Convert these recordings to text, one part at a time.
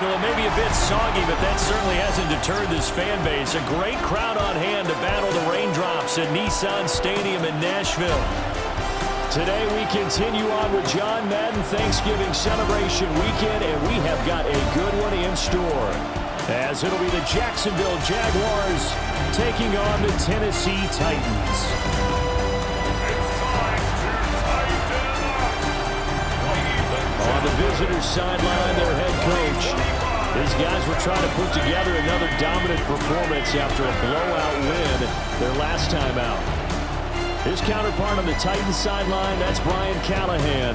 Well, it may be a bit soggy, but that certainly hasn't deterred this fan base. A great crowd on hand to battle the raindrops at Nissan Stadium in Nashville. Today we continue on with John Madden Thanksgiving Celebration Weekend, and we have got a good one in store, as it'll be the Jacksonville Jaguars taking on the Tennessee Titans. On the visitors' sideline, their head coach. These guys were trying to put together another dominant performance after a blowout win their last time out. His counterpart on the Titans sideline, that's Brian Callahan.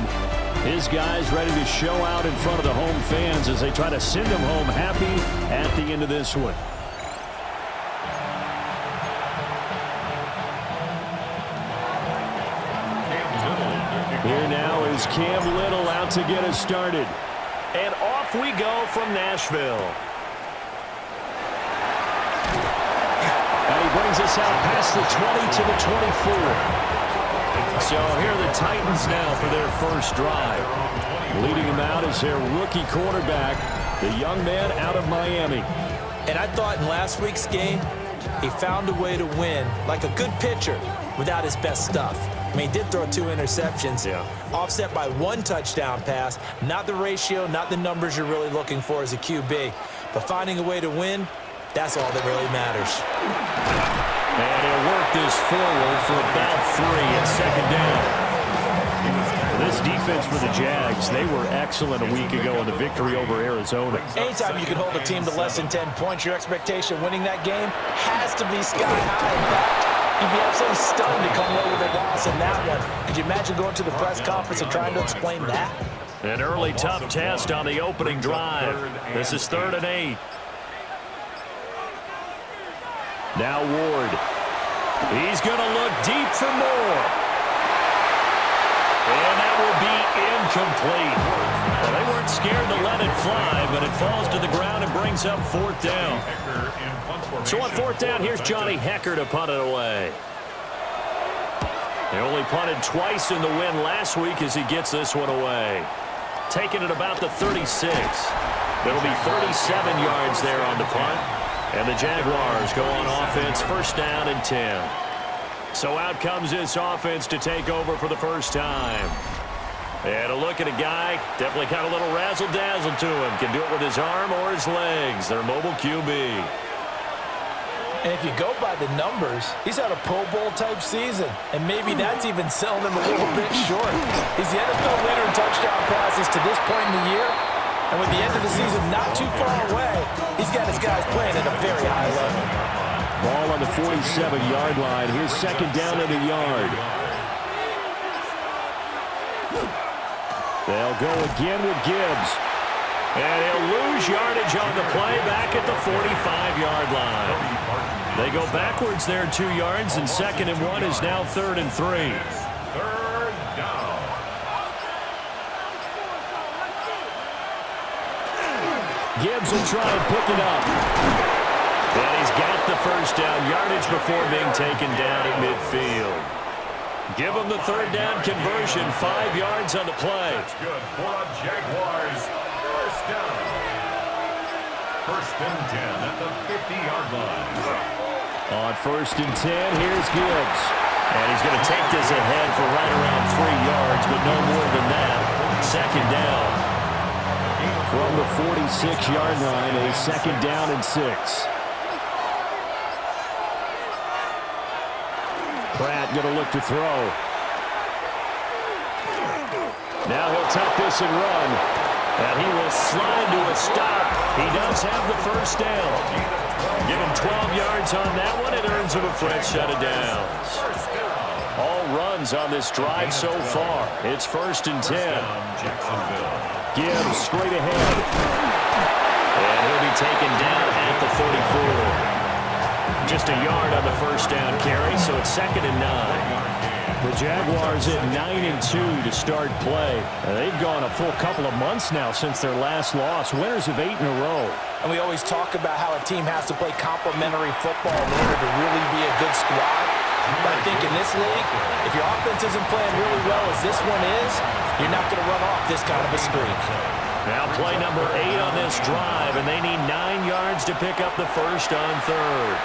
His guys ready to show out in front of the home fans as they try to send them home happy at the end of this one. Here now is Cam Little out to get us started. And off we go from Nashville. And he brings us out past the 20 to the 24. So here are the Titans now for their first drive. Leading them out is their rookie quarterback, the young man out of Miami. And I thought in last week's game, he found a way to win like a good pitcher without his best stuff. I mean, he did throw 2 interceptions, offset by 1 touchdown pass. Not the ratio, not the numbers you're really looking for as a QB. But finding a way to win, that's all that really matters. And he'll work this forward for about 3 at second down. This defense for the Jags, they were excellent a week ago in the victory over Arizona. Anytime you can hold a team to less than 10 points, your expectation of winning that game has to be sky high. In fact, you'd be absolutely stunned to come away with a loss in that one. Could you imagine going to the press conference and trying to explain that? An early tough test on the opening drive. This is 3rd and 8. Now Ward. He's going to look deep for more. And that will be incomplete. Well, they weren't scared to let it fly, but it falls to the ground and brings up 4th down. So on 4th down, here's Johnny Hecker to punt it away. They only punted twice in the win last week as he gets this one away. Taking it about the 36. There'll be 37 yards there on the punt. And the Jaguars go on offense, 1st down and 10. So out comes this offense to take over for the first time. And a look at a guy, definitely got a little razzle-dazzle to him. Can do it with his arm or his legs. Their mobile QB. And if you go by the numbers, he's had a Pro Bowl-type season. And maybe that's even selling him a little bit short. He's the NFL leader in touchdown passes to this point in the year. And with the end of the season not too far away, he's got his guys playing at a very high level. Ball on the 47-yard line. Here's 2nd down and a yard. They'll go again with Gibbs. And he'll lose yardage on the play back at the 45-yard line. They go backwards there 2 yards, and 2nd and 1 is now 3rd and 3. 3rd down. Gibbs will try and pick it up. And he's got the 1st down yardage before being taken down at midfield. Give him the 3rd down conversion, 5 yards on the play. That's good for the Jaguars. 1st down. 1st and 10 at the 50-yard line. On 1st and 10, here's Gibbs. And he's going to take this ahead for right around 3 yards, but no more than that. 2nd down. From the 46-yard line, a 2nd down and 6. Pratt going to look to throw. Now he'll tuck this and run. And he will slide to a stop. He does have the 1st down. Give him 12 yards on that one. It earns him a fresh set of downs. All runs on this drive so far. It's 1st and 10. Jacksonville. Gibbs straight ahead. And he'll be taken down at the 44. Just a yard on the 1st down carry, so it's 2nd and 9. The Jaguars at 9-2 to start play. They've gone a full couple of months now since their last loss. Winners of 8 in a row. And we always talk about how a team has to play complementary football in order to really be a good squad. But I think in this league, if your offense isn't playing really well as this one is, you're not going to run off this kind of a streak. Now play number 8 on this drive, and they need 9 yards to pick up the first on third.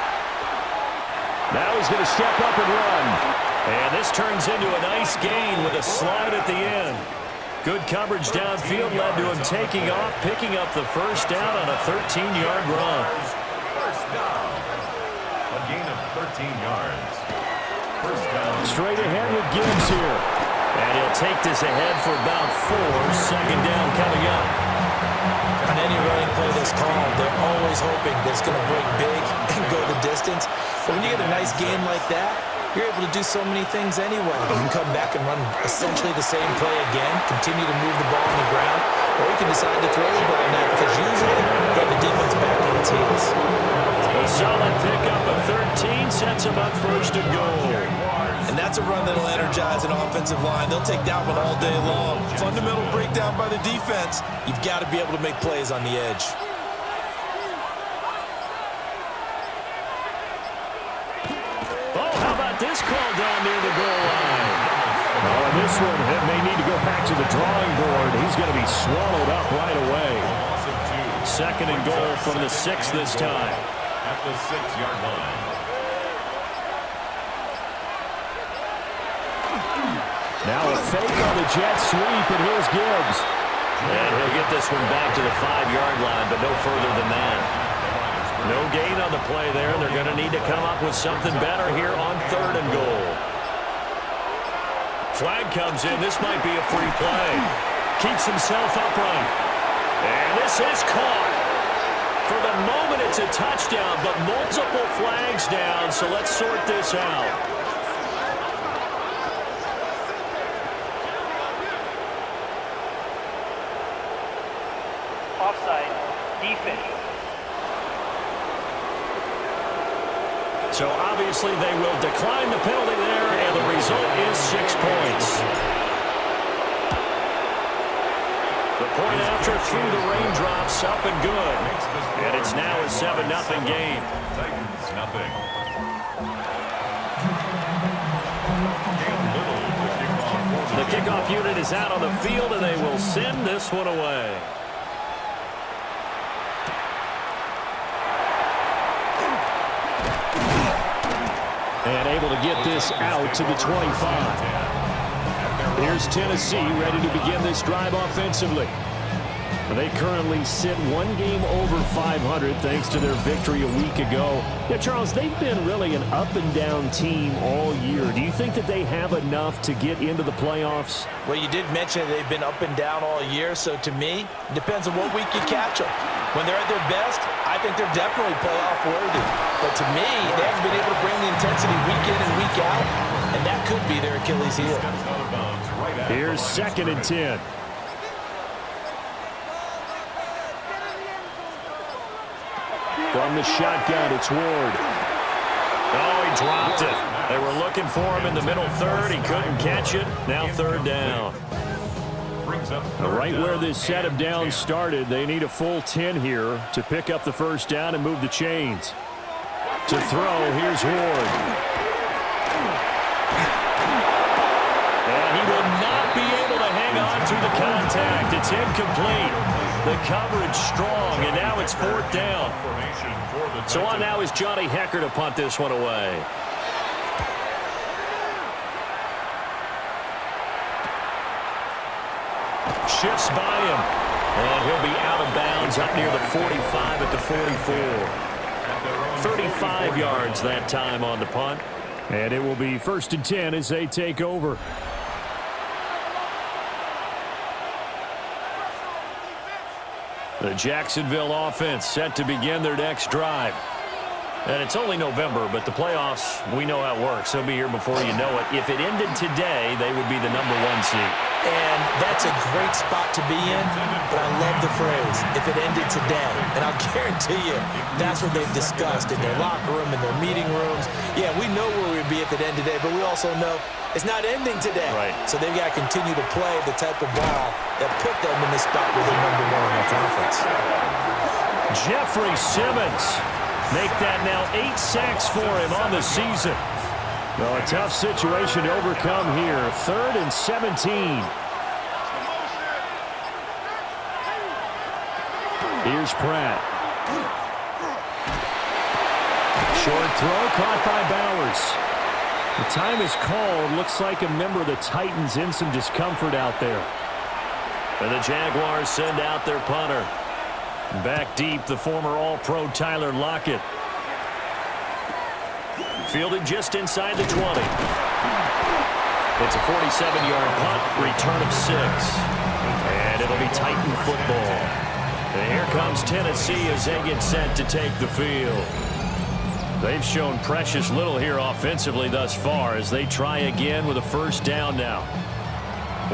Now he's going to step up and run. And this turns into a nice gain with a slide at the end. Good coverage downfield led to him taking off, picking up the first down on a 13-yard run. First down. A gain of 13 yards. First down. Straight ahead with Gibbs here. And he'll take this ahead for about 4. Second down coming up. On any running play that's called, they're always hoping that it's going to break big and go the distance. But when you get a nice game like that, you're able to do so many things anyway. You can come back and run essentially the same play again, continue to move the ball on the ground, or you can decide to throw the ball now because usually you have the defense back on its heels. A solid pickup of 13 sets him up first and goal. And that's a run that'll energize an offensive line. They'll take that one all day long. Fundamental breakdown by the defense. You've got to be able to make plays on the edge. Oh, how about this call down near the goal line? Oh, and this one may need to go back to the drawing board. He's going to be swallowed up right away. Second and goal from the 6 this time. At the 6-yard line. Now a fake on the jet sweep, and here's Gibbs. And he'll get this one back to the 5-yard line, but no further than that. No gain on the play there. They're going to need to come up with something better here on third and goal. Flag comes in. This might be a free play. Keeps himself upright. And this is caught. For the moment, it's a touchdown, but multiple flags down, so let's sort this out. Offside, defense. So obviously they will decline the penalty there, and the result is 6 points. The point after through the raindrops, up and good. And it's now a 7-0 game. Titans, nothing. The kickoff unit is out on the field, and they will send this one away. And able to get this out to the 25. Here's Tennessee ready to begin this drive offensively. They currently sit 1 game over 500 thanks to their victory a week ago. Yeah, Charles, they've been really an up-and-down team all year. Do you think that they have enough to get into the playoffs? Well, you did mention they've been up and down all year, so to me, it depends on what week you catch them. When they're at their best, I think they're definitely playoff worthy. But to me, they haven't been able to bring the intensity week in and week out, and that could be their Achilles heel. Here's 2nd and 10. From the shotgun, it's Ward. Oh, he dropped it. They were looking for him in the middle third. He couldn't catch it. Now 3rd down. Right where this set of downs started, they need a full 10 here to pick up the first down and move the chains. To throw, here's Ward. And he will not be able to hang on to the contact. It's incomplete. The coverage strong, and now it's 4th down. So on now is Johnny Hecker to punt this one away. Shifts by him, and he'll be out of bounds up near the 45 at the 44. 35 yards that time on the punt. And it will be 1st and 10 as they take over. The Jacksonville offense set to begin their next drive. And it's only November, but the playoffs, we know how it works. They'll be here before you know it. If it ended today, they would be the number 1 seed. And that's a great spot to be in, but I love the phrase, if it ended today. And I'll guarantee you, that's what they've discussed in their locker room, in their meeting rooms. Yeah, we know where we'd be if it ended today, but we also know it's not ending today. Right. So they've got to continue to play the type of ball that put them in the spot where they're number 1 in their conference. Jeffrey Simmons. Make that now 8 sacks for him on the season. Well, a tough situation to overcome here. 3rd and 17. Here's Pratt. Short throw caught by Bowers. The time is called. Looks like a member of the Titans in some discomfort out there. And the Jaguars send out their punter. Back deep, the former All-Pro Tyler Lockett. Fielded just inside the 20. It's a 47-yard punt, return of 6. And it'll be Titan football. And here comes Tennessee as they get set to take the field. They've shown precious little here offensively thus far as they try again with a first down now.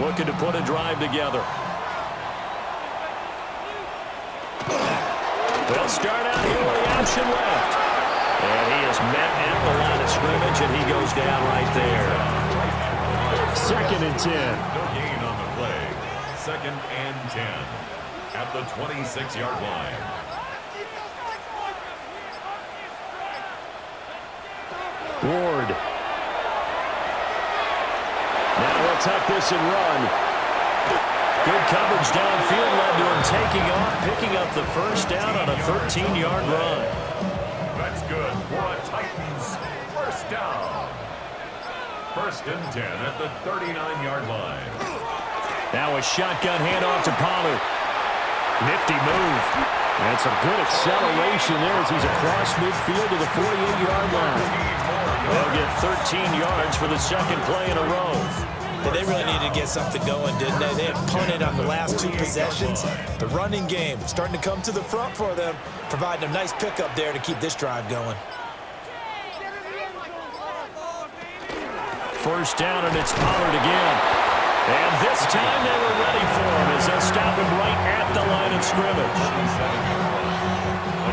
Looking to put a drive together. They'll start out here with the option left. And he is met at the line of scrimmage, and he goes down right there. 2nd and 10. No gain on the play. 2nd and 10 at the 26-yard line. Ward. Now he'll tuck this and run. Good coverage downfield led to him taking off, picking up the first down on a 13-yard run. That's good for a Titans first down. 1st and 10 at the 39-yard line. Now a shotgun handoff to Pollard. Nifty move. And some good acceleration there as he's across midfield to the 48-yard line. They'll get 13 yards for the second play in a row. Yeah, they really needed to get something going, didn't they? They had punted on the last 2 possessions. The running game starting to come to the front for them, providing a nice pickup there to keep this drive going. First down, and it's Pollard again. And this time they were ready for him as they'll stop him right at the line of scrimmage.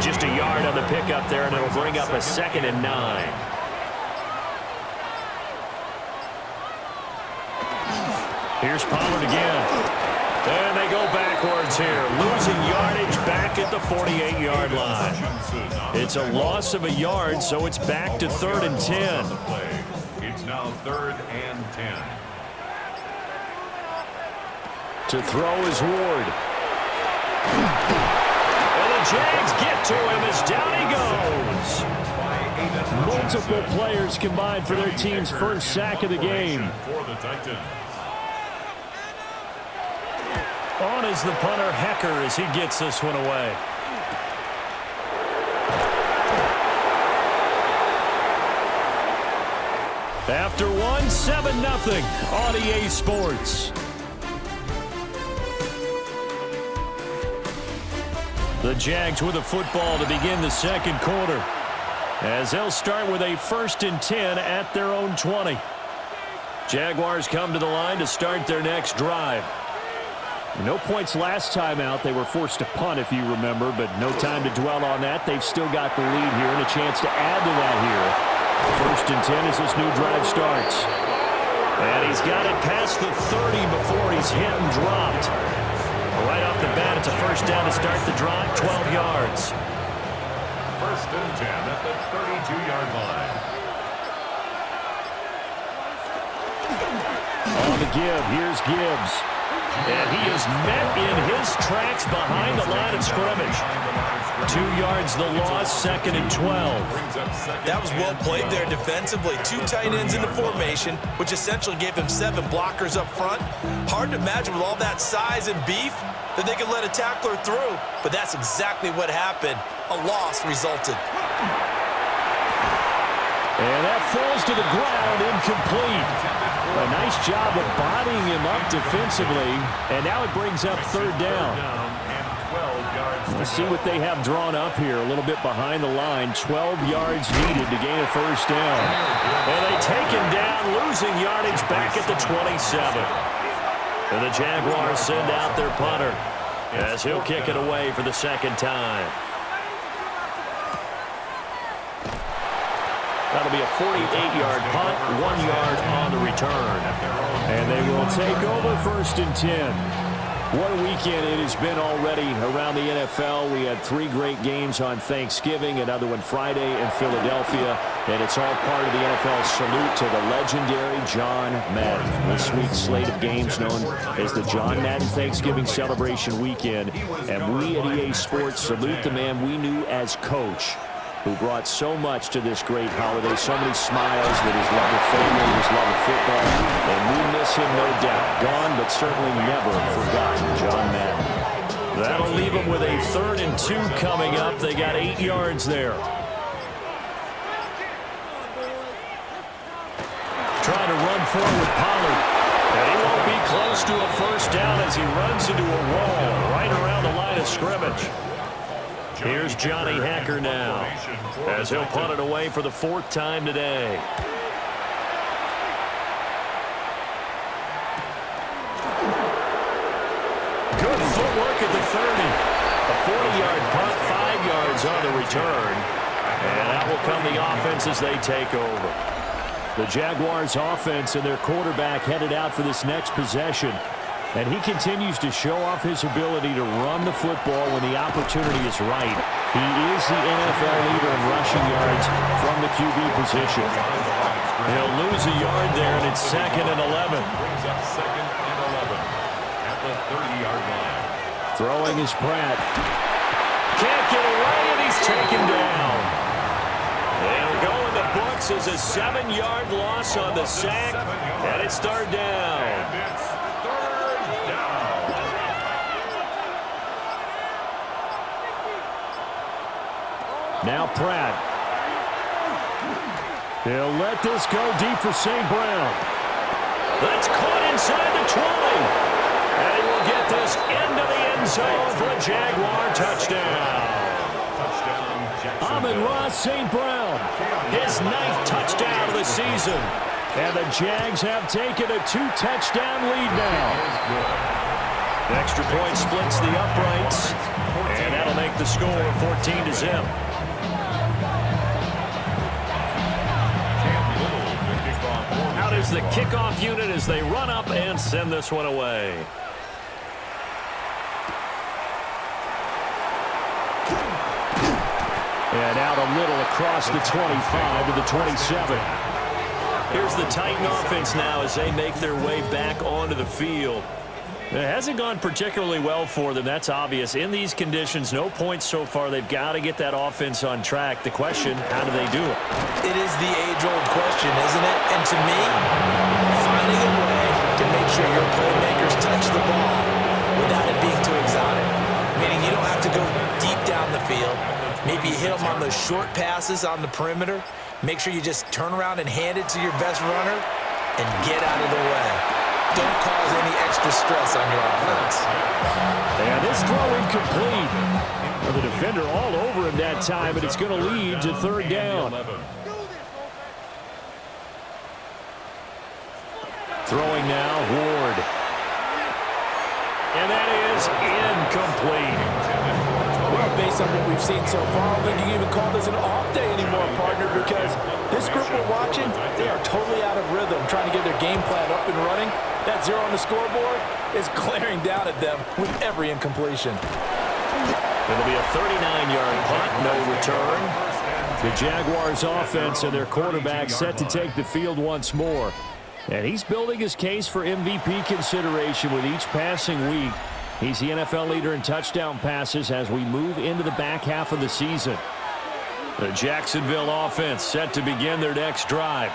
Just a yard on the pickup there, and it'll bring up a 2nd and 9. Here's Pollard again. And they go backwards here, losing yardage back at the 48-yard line. It's a loss of a yard, so it's back to 3rd and 10. It's now 3rd and 10. To throw is Ward. And the Jags get to him as down he goes. Multiple players combined for their team's first sack of the game. For the Titans. On is the punter, Hecker, as he gets this one away. After one, 7-0 on EA Sports. The Jags with a football to begin the second quarter, as they'll start with a 1st and 10 at their own 20. Jaguars come to the line to start their next drive. No points last time out. They were forced to punt, if you remember, but no time to dwell on that. They've still got the lead here and a chance to add to that here. 1st and 10 as this new drive starts. And he's got it past the 30 before he's hit and dropped. Right off the bat, it's a first down to start the drive, 12 yards. 1st and 10 at the 32-yard line. On the give, here's Gibbs. And he is met in his tracks behind the line of scrimmage. 2 yards the loss, 2nd and 12. That was well played there defensively. 2 tight ends in the formation, which essentially gave him 7 blockers up front. Hard to imagine with all that size and beef that they could let a tackler through, but that's exactly what happened. A loss resulted. And that falls to the ground, incomplete. A nice job of bodying him up defensively, and now it brings up 3rd down. Let's see what they have drawn up here. A little bit behind the line. 12 yards needed to gain a first down. And they take him down, losing yardage back at the 27. And the Jaguars send out their punter as he'll kick it away for the 2nd time. That'll be a 48-yard punt, 1 yard on the return. And they will take over 1st and 10. What a weekend it has been already around the NFL. We had 3 great games on Thanksgiving, another one Friday in Philadelphia, and it's all part of the NFL salute to the legendary John Madden. This week's slate of games known as the John Madden Thanksgiving Celebration Weekend, and we at EA Sports salute the man we knew as Coach, who brought so much to this great holiday, so many smiles with his love of family, his love of football, and we miss him, no doubt. Gone, but certainly never forgotten, John Madden. That'll leave him with a 3rd and 2 coming up. They got 8 yards there. Trying to run forward with Pollard, and he won't be close to a first down as he runs into a wall right around the line of scrimmage. Here's Johnny Hacker now, as he'll punt it away for the 4th time today. Good footwork at the 30. A 40-yard punt, 5 yards on the return. And that will come the offense as they take over. The Jaguars offense and their quarterback headed out for this next possession. And he continues to show off his ability to run the football when the opportunity is right. He is the NFL leader in rushing yards from the QB position. He'll lose a yard there, and it's 2nd and 11. Brings up 2nd and 11 at the 30-yard line. Throwing is Pratt. Can't get away, and he's taken down. They'll go in the books as a 7-yard loss on the sack, and it's 3rd down. Now Pratt. He'll let this go deep for St. Brown. That's caught inside the 20. And he will get this into the end zone for a Jaguar touchdown. Amon-Ra St. Brown, his 9th touchdown of the season. And the Jags have taken a 2-touchdown lead now. The extra point splits the uprights. And that'll make the score 14-0. Out is the kickoff unit as they run up and send this one away. And out a little across the 25 to the 27. Here's the Titan offense now as they make their way back onto the field. It hasn't gone particularly well for them, that's obvious. In these conditions, no points so far. They've got to get that offense on track. The question, how do they do it? It is the age-old question, isn't it? And to me, finding a way to make sure your playmakers touch the ball without it being too exotic. Meaning you don't have to go deep down the field. Maybe you hit them on those short passes on the perimeter. Make sure you just turn around and hand it to your best runner and get out of the way. Don't cause any extra stress on your offense. And this throw incomplete. Well, the defender all over him that time, and it's going to lead to 3rd down. Throwing now, Ward. And that is incomplete. Well, based on what we've seen so far, I don't think you can even call this an off day anymore, partner, because this group we're watching, they are totally out of rhythm, trying to get their game plan up and running. That 0 on the scoreboard is glaring down at them with every incompletion. It'll be a 39-yard punt, no return. The Jaguars offense and their quarterback set to take the field once more. And he's building his case for MVP consideration with each passing week. He's the NFL leader in touchdown passes as we move into the back half of the season. The Jacksonville offense set to begin their next drive.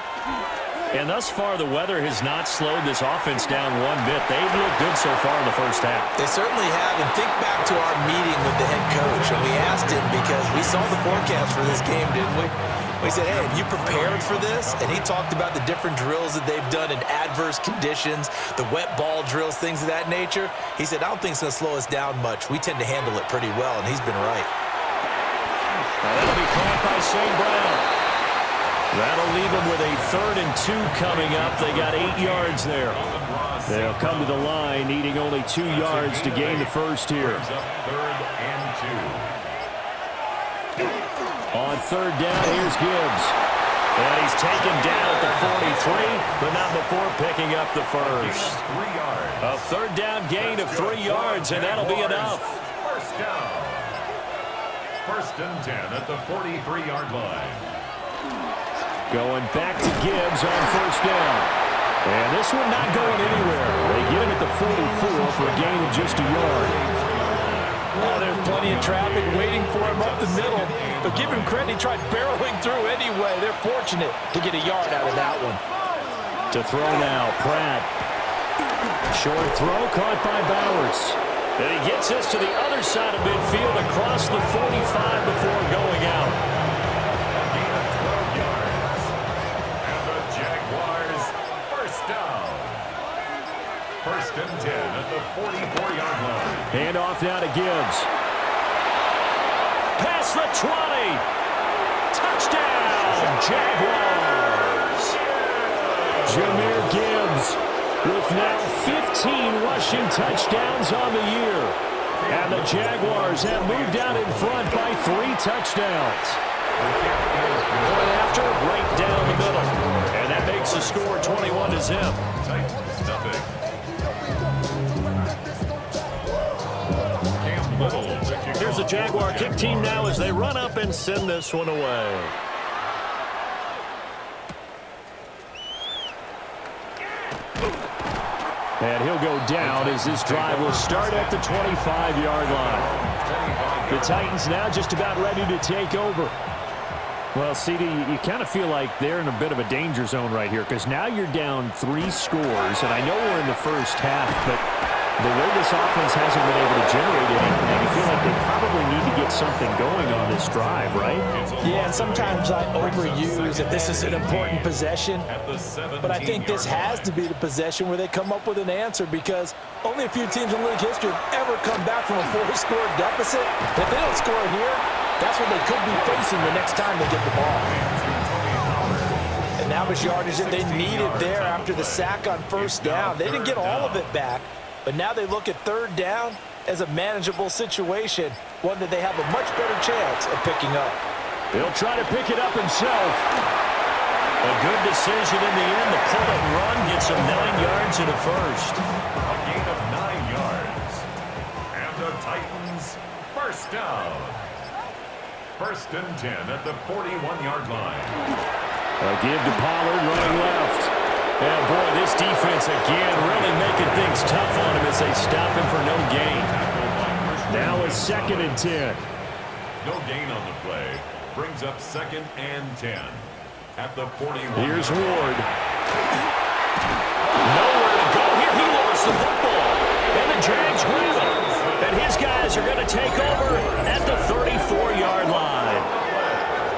And thus far, the weather has not slowed this offense down one bit. They've looked good so far in the first half. They certainly have. And think back to our meeting with the head coach. And we asked him because we saw the forecast for this game, didn't we? We said, hey, have you prepared for this? And he talked about the different drills that they've done in adverse conditions, the wet ball drills, things of that nature. He said, I don't think it's going to slow us down much. We tend to handle it pretty well, and he's been right. Now that'll be caught by St. Brown. That'll leave them with a 3rd and 2 coming up. They got 8 yards there. They'll come to the line, needing only 2 yards to gain the first here. On 3rd down, here's Gibbs. And he's taken down at the 43, but not before picking up the first. A third down gain of 3 yards, and that'll be enough. First down. First and 10 at the 43-yard line. Going back to Gibbs on first down. And this one not going anywhere. They get him at the 44 for a gain of just a yard. Well, there's plenty of traffic waiting for him up the middle. But give him credit, he tried barreling through anyway. They're fortunate to get a yard out of that one. To throw now, Pratt. Short throw caught by Bowers. And he gets this to the other side of midfield across the 45 before going out. A gain of 12 yards. And the Jaguars first down. First and 10 at the 44-yard line. Hand off now to Gibbs. Past the 20. Touchdown, Jaguars. Jahmyr Gibbs with now 15 rushing touchdowns on the year. And the Jaguars have moved out in front by 3 touchdowns. Point after, right down the middle. And that makes the score 21-0. Titans nothing. Cam Little. Here's the Jaguar kick team now as they run up and send this one away. And he'll go down as this drive will start at the 25-yard line. The Titans now just about ready to take over. Well, CD, you kind of feel like they're in a bit of a danger zone right here because now you're down 3 scores, and I know we're in the first half, but the way this offense hasn't been able to generate anything, you feel like they probably need to get something going on this drive, right? Yeah, and sometimes I overuse that this is an important possession, but I think this has to be the possession where they come up with an answer because only a few teams in league history have ever come back from a 4-score deficit. If they don't score here, that's what they could be facing the next time they get the ball. And that was yardage that they needed there after the sack on first down. They didn't get all of it back, but now they look at third down as a manageable situation, one that they have a much better chance of picking up. He'll try to pick it up himself. A good decision in the end. The pull and run gets him 9 yards and a first. A gain of 9 yards. And the Titans first down. First and 10 at the 41-yard line. A give to Pollard running left. And boy, this defense again really making things tough on him as they stop him for no gain. Now it's 2nd and 10. No gain on the play. Brings up 2nd and 10 at the 41. Here's Ward. Nowhere to go here. He lost the football. And the Jags win. And his guys are going to take over at the 34-yard line.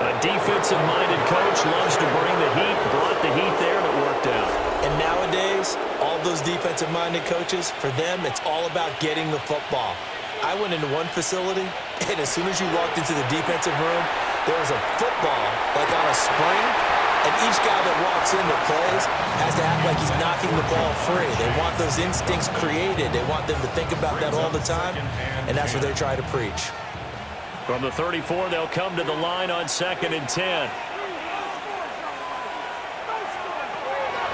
A defensive-minded coach loves to bring the heat, brought the heat there, and it worked out. And nowadays, all those defensive-minded coaches, for them, it's all about getting the football. I went into one facility, and as soon as you walked into the defensive room, there was a football, like on a spring, and each guy that walks in that plays has to act like he's knocking the ball free. They want those instincts created. They want them to think about that all the time, and that's what they try to preach. From the 34, they'll come to the line on 2nd and 10.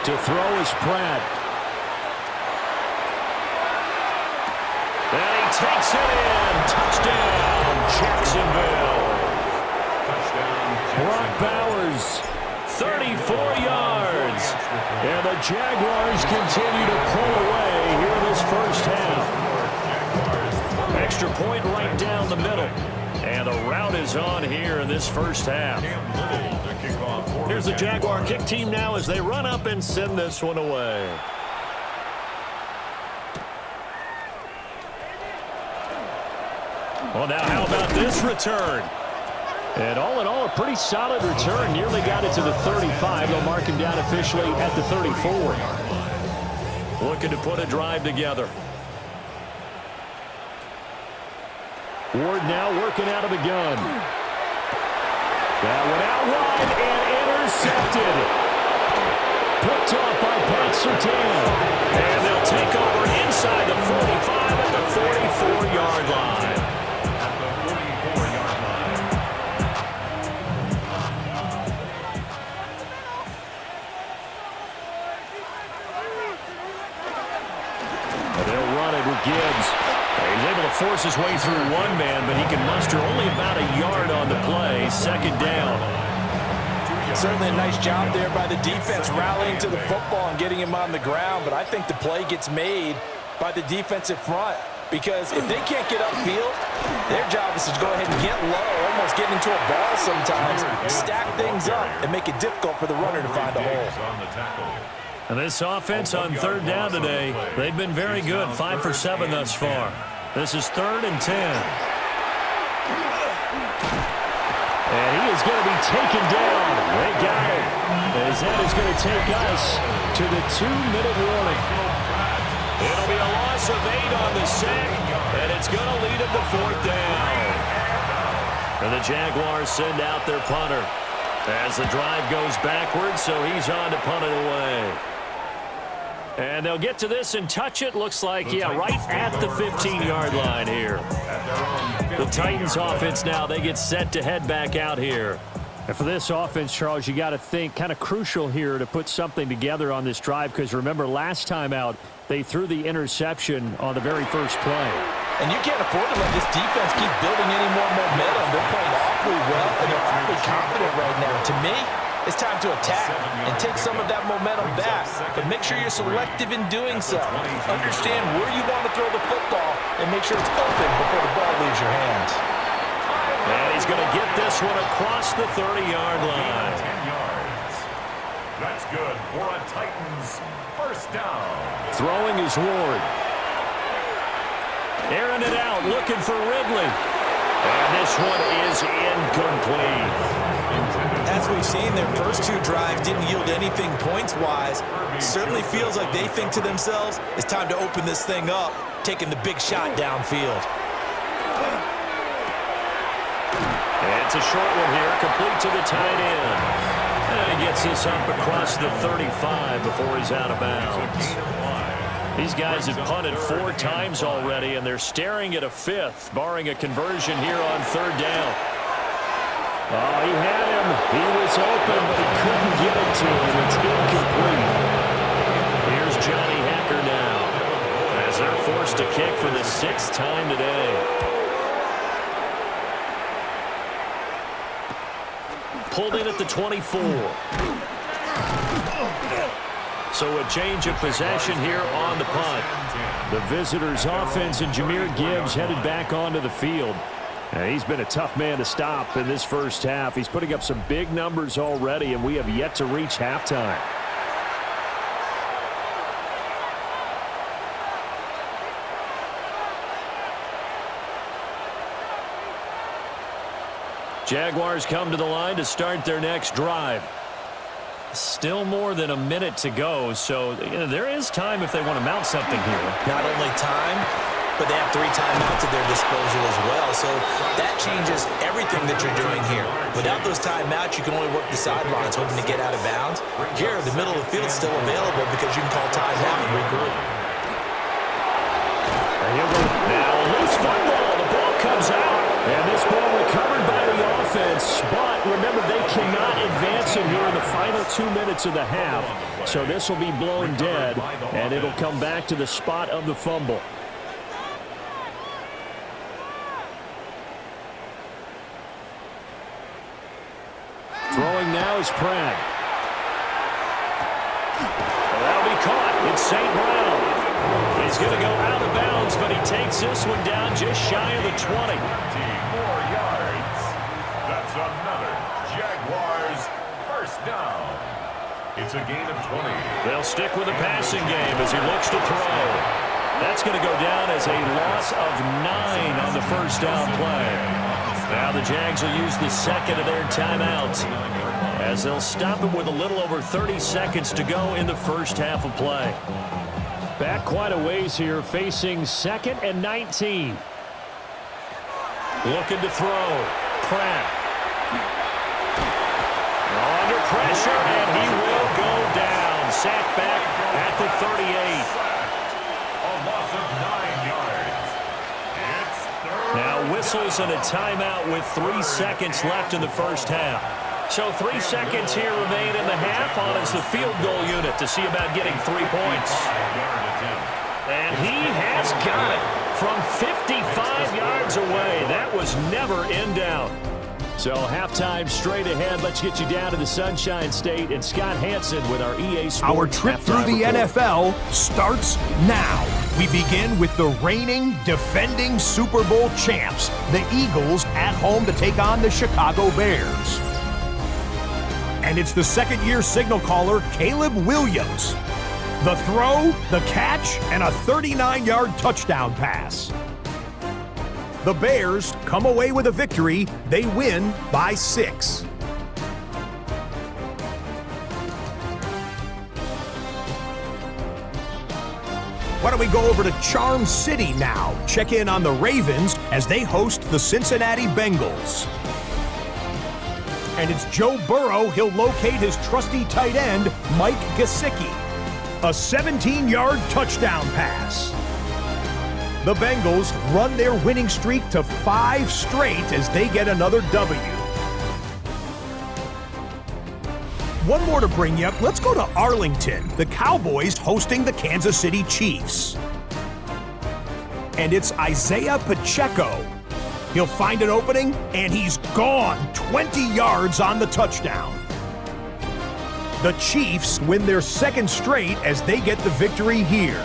To throw is Pratt. And he takes it in. Touchdown, Jacksonville. Brock Bowers, 34 yards. And the Jaguars continue to pull away here in this first half. Extra point right down the middle. And the route is on here in this first half. Here's the Jaguar kick team now as they run up and send this one away. Well, now how about this return? And all in all, a pretty solid return. Nearly got it to the 35. They'll mark him down officially at the 34. Looking to put a drive together. Ward now working out of the gun. That one out wide and intercepted. Picked off by Pat Surtain. And they'll take over inside the 45 at the 44-yard line. way through one man, but he can muster only about a yard on the play. Second down. Certainly a nice job there by the defense rallying to the football and getting him on the ground, but I think the play gets made by the defensive front because if they can't get upfield, their job is to go ahead and get low, almost get into a ball sometimes, stack things up, and make it difficult for the runner to find a hole. And this offense on third down today, they've been very good, 5 for 7 thus far. This is 3rd and 10. And he is going to be taken down. They got him. As that is going to take us to the 2-minute warning. It'll be a loss of 8 on the sack, and it's going to lead him to 4th down. And the Jaguars send out their punter as the drive goes backwards, so he's on to punt it away. And they'll get to this and touch it. Looks like, yeah, right at the 15-yard line here. The Titans offense now, they get set to head back out here. And for this offense, Charles, you got to think kind of crucial here to put something together on this drive because remember last time out, they threw the interception on the very first play. And you can't afford to let this defense keep building any more momentum. They're playing awfully well, and they're awfully confident right now. To me, it's time to attack and take some of that momentum back. But make sure you're selective in doing so. Understand where you want to throw the football and make sure it's open before the ball leaves your hands. And he's going to get this one across the 30-yard line. 10 yards. That's good for a Titans first down. Throwing is Ward. Airing it out, looking for Ridley. And this one is incomplete. As we've seen, their first 2 drives didn't yield anything points-wise. Certainly feels like they think to themselves, it's time to open this thing up, taking the big shot downfield. And it's a short one here, complete to the tight end. And he gets this up across the 35 before he's out of bounds. These guys have punted 4 times already, and they're staring at a 5th, barring a conversion here on 3rd down. Oh, he had him. He was open, but he couldn't get it to him. It's incomplete. Here's Johnny Hacker now as they're forced to kick for the 6th time today. Pulled in at the 24. So a change of possession here on the punt. The visitors' offense and Jahmyr Gibbs headed back onto the field. He's been a tough man to stop in this first half. He's putting up some big numbers already, and we have yet to reach halftime. Jaguars come to the line to start their next drive. Still more than a minute to go, so there is time if they want to mount something here. Not only time, but they have 3 timeouts at their disposal as well. So that changes everything that you're doing here. Without those timeouts, you can only work the sidelines, hoping to get out of bounds. Here, the middle of the field is still available because you can call timeout and regroup. Now a loose football. The ball comes out. And this ball recovered by the offense. But remember, they cannot advance it here in the final 2 minutes of the half. So this will be blown dead, and it'll come back to the spot of the fumble. Throwing now is Pratt. That'll be caught. It's St. Brown. He's going to go out of bounds, but he takes this one down just shy of the 20. 24 yards. That's another Jaguars first down. It's a gain of 20. They'll stick with the passing game as he looks to throw. That's going to go down as a loss of 9 on the first down play. Now the Jags will use the second of their timeouts as they'll stop it with a little over 30 seconds to go in the first half of play. Back quite a ways here, facing 2nd and 19. Looking to throw. Pratt. Under pressure, and he will go down. Sacked back at the 38. A loss of 9 yards. It's third. Now whistles and a timeout with 3 seconds left in the first half. So 3 seconds here remain in the half on as the field goal unit to see about getting 3 points. And he has got it from 50. 55 yards away. That was never in doubt. So halftime straight ahead. Let's get you down to the Sunshine State and Scott Hansen with our EA Sports. Our trip through the report. NFL starts now. We begin with the reigning, defending Super Bowl champs, the Eagles, at home to take on the Chicago Bears. And it's the second-year signal caller, Caleb Williams. The throw, the catch, and a 39-yard touchdown pass. The Bears come away with a victory. They win by 6. Why don't we go over to Charm City now? Check in on the Ravens as they host the Cincinnati Bengals. And it's Joe Burrow. He'll locate his trusty tight end, Mike Gesicki. A 17-yard touchdown pass. The Bengals run their winning streak to 5 straight as they get another W. One more to bring you up. Let's go to Arlington. The Cowboys hosting the Kansas City Chiefs. And it's Isaiah Pacheco. He'll find an opening, and he's gone. 20 yards on the touchdown. The Chiefs win their second straight as they get the victory here.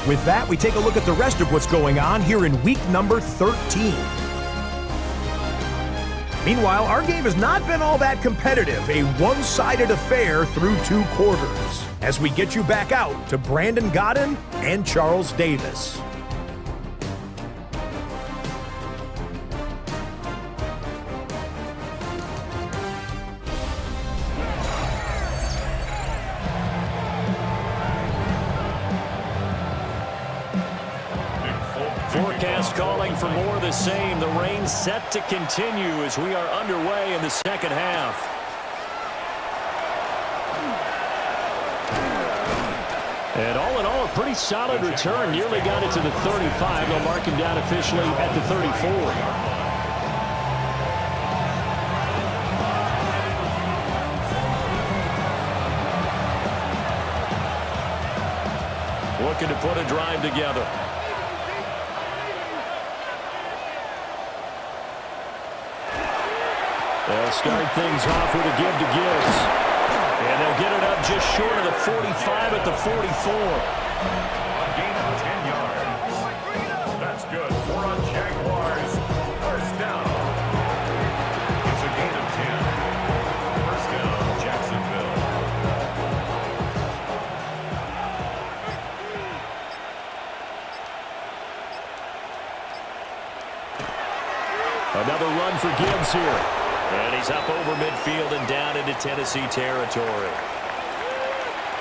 With that, we take a look at the rest of what's going on here in week number 13. Meanwhile, our game has not been all that competitive, a one-sided affair through 2 quarters, as we get you back out to Brandon Godden and Charles Davis. Forecast calling for more of the same. The rain set to continue as we are underway in the second half. And all in all, a pretty solid return. Nearly got it to the 35. They'll mark him down officially at the 34. Looking to put a drive together. They'll start things off with a give to Gibbs. And they'll get it up just short of the 45 at the 44. A gain of 10 yards. That's good for a Jaguars. First down. It's a gain of 10. First down, Jacksonville. Another run for Gibbs here. And he's up over midfield and down into Tennessee territory.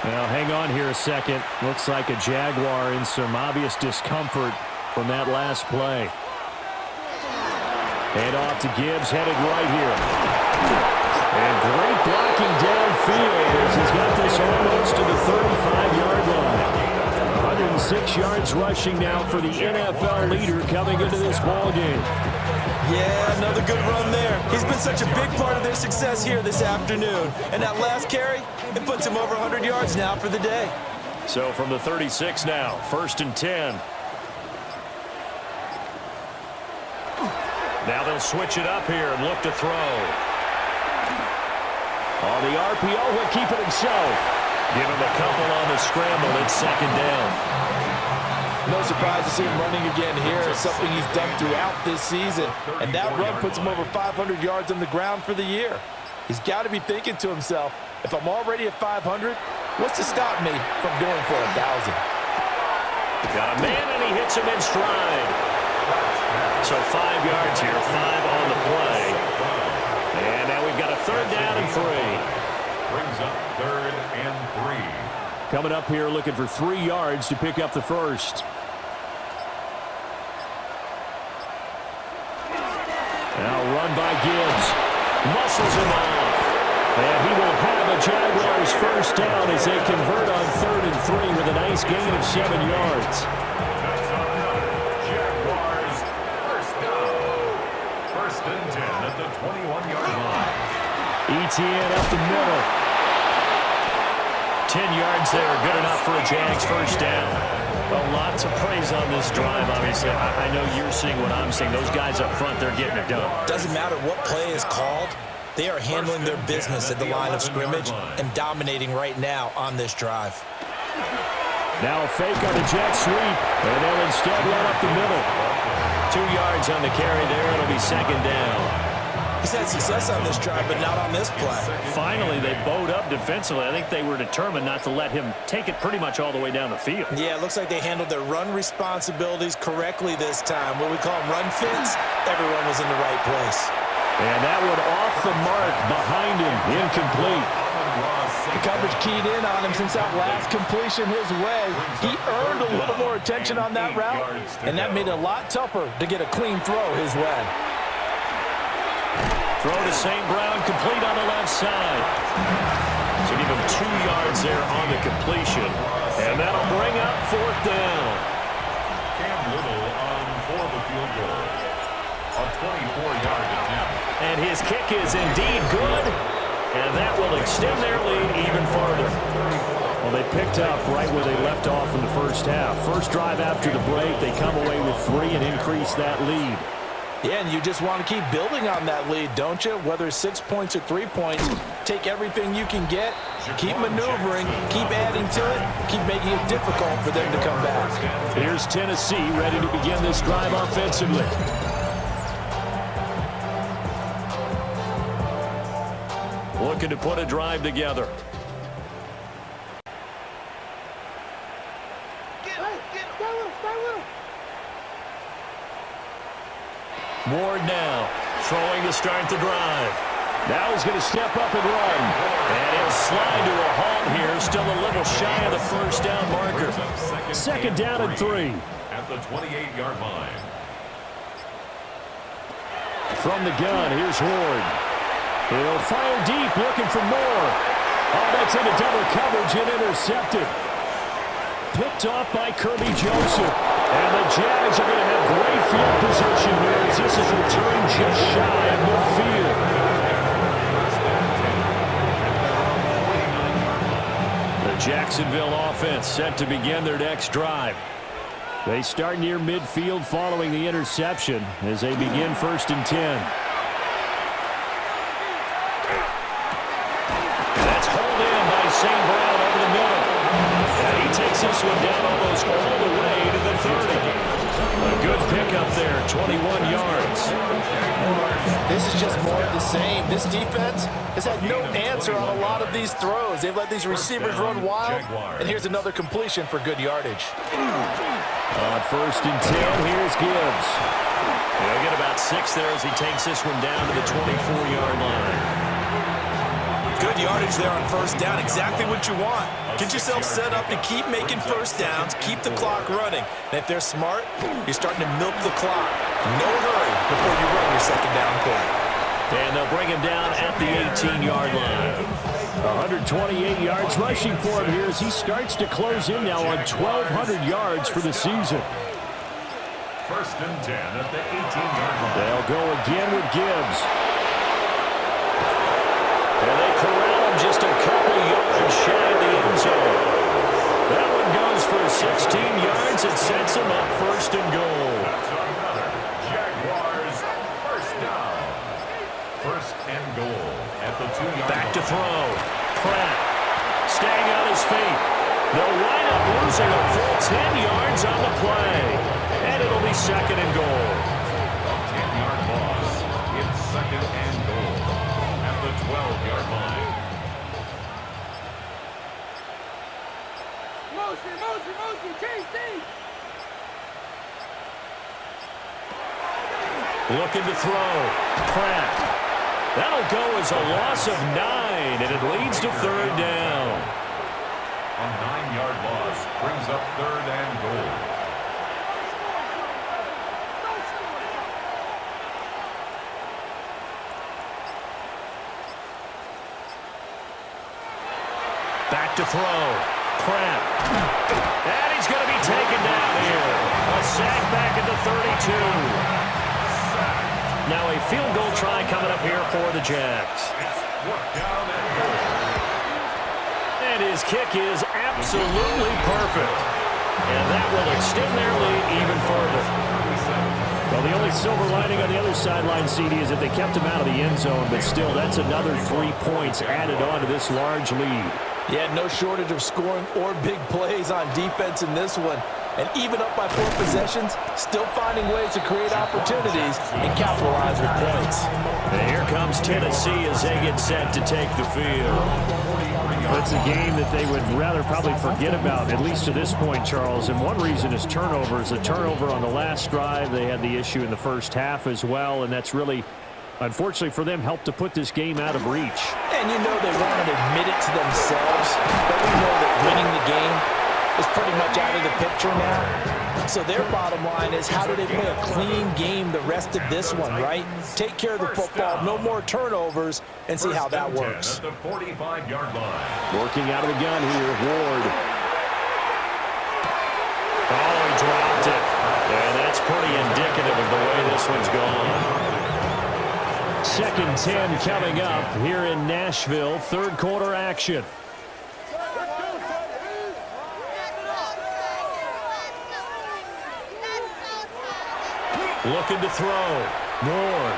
Now, hang on here a second. Looks like a Jaguar in some obvious discomfort from that last play. Hand off to Gibbs, headed right here. And great blocking downfield as he's got this almost to the 35-yard line. 106 yards rushing now for the NFL leader coming into this ballgame. Yeah, another good run there. He's been such a big part of their success here this afternoon. And that last carry, it puts him over 100 yards now for the day. So from the 36 now, 1st and 10. Now they'll switch it up here and look to throw. On the RPO, he'll keep it himself. Give him a couple on the scramble. It's 2nd down. No surprise to see him running again here. It's something he's done throughout this season. And that run puts him over 500 yards on the ground for the year. He's got to be thinking to himself, if I'm already at 500, what's to stop me from going for 1,000? Got a man, and he hits him in stride. So 5 yards here, 5 on the play. And now we've got a 3rd down and 3. Brings up 3rd and 3. Coming up here looking for 3 yards to pick up the first. Now run by Gibbs. Muscles him off. And he will have a Jaguars first down as they convert on 3rd and 3 with a nice gain of 7 yards. That's another Jaguars first down. 1st and 10 at the 21-yard line. ETN up the middle. 10 yards there, good enough for a Jags first down. Well, lots of praise on this drive, obviously. I know you're seeing what I'm seeing. Those guys up front, they're getting it done. Doesn't matter what play is called. They are handling their business at the line of scrimmage and dominating right now on this drive. Now a fake on the jet sweep, and they'll instead run up the middle. 2 yards on the carry there. It'll be second down. He's had success on this drive, but not on this play. Finally, they bowed up defensively. I think they were determined not to let him take it pretty much all the way down the field. Yeah, it looks like they handled their run responsibilities correctly this time. What we call them run fits, everyone was in the right place. And that one off the mark behind him, incomplete. The coverage keyed in on him since that last completion his way. He earned a little more attention on that route, and that made it a lot tougher to get a clean throw his way. Throw to St. Brown, complete on the left side. So give him 2 yards there on the completion. And that'll bring up fourth down. Cam Little on for the field goal. A 24-yard attempt. And his kick is indeed good. And that will extend their lead even farther. Well, they picked up right where they left off in the first half. First drive after the break, they come away with 3 and increase that lead. Yeah, and you just want to keep building on that lead, don't you? Whether it's 6 points or 3 points, take everything you can get, keep maneuvering, keep adding to it, keep making it difficult for them to come back. Here's Tennessee ready to begin this drive offensively. Looking to put a drive together. Ward now, throwing to start the drive. Now he's going to step up and run. And he'll slide to a halt here, still a little shy of the first down marker. Second down and 3. At the 28-yard line. From the gun, here's Ward. He'll fire deep, looking for more. Oh, that's into double coverage and intercepted. Picked off by Kirby Joseph. And the Jags are going to have great field position here as this is returned just shy of midfield. The Jacksonville offense set to begin their next drive. They start near midfield following the interception as they begin 1st and 10. And that's hauled in by St. Brown over the middle. And he takes this one down almost all the way to the 30. A good pickup there, 21 yards. This is just more of the same. This defense has had no answer on a lot of these throws. They've let these receivers run wild, and here's another completion for good yardage. On 1st and 10, here's Gibbs. He'll get about 6 there as he takes this one down to the 24-yard line. Good yardage there on first down, exactly what you want. Get yourself set up to keep making first downs, keep the clock running. And if they're smart, you're starting to milk the clock. No hurry before you run your second down play. And they'll bring him down at the 18-yard line. 128 yards rushing for him here as he starts to close in now on 1,200 yards for the season. 1st and 10 at the 18-yard line. They'll go again with Gibbs. And they corral him just a couple yards shy of the end zone. That one goes for 16 yards. It sets him up 1st and goal. That's another Jaguars 1st down. 1st and goal at the 2-yard line. Back to throw. Pratt staying on his feet. They'll wind up losing a full 10 yards on the play. And it'll be 2nd and goal. A 10-yard loss. It's 2nd and goal at the 12-yard line. Looking to throw. Pratt. That'll go as a loss of 9, and it leads to 3rd down. A 9-yard loss brings up 3rd and goal. Back to throw. Pratt. And he's going to be taken down here. A sack back at the 32. Now a field goal try coming up here for the Jags. And his kick is absolutely perfect. And that will extend their lead even further. Well, the only silver lining on the other sideline, CD, is that they kept him out of the end zone, but still, that's another 3 points added on to this large lead. Yeah, no shortage of scoring or big plays on defense in this one. And even up by 4 possessions, still finding ways to create opportunities and capitalize with points. And here comes Tennessee as they get set to take the field. It's a game that they would rather probably forget about, at least to this point, Charles. And one reason is turnovers. A turnover on the last drive. They had the issue in the first half as well, and that's really, unfortunately for them, helped to put this game out of reach. And you know they won't admit it to themselves, but we know that winning the game is pretty much out of the picture now. So their bottom line is, how do they play a clean game the rest of this one, right? Take care of the football, no more turnovers, and see how that works. At the 45-yard line. Working out of the gun here, Ward. Oh, he dropped it. And that's pretty indicative of the way this one's gone. 2nd 10 coming up here in Nashville. 3rd quarter action. Looking to throw. Ward.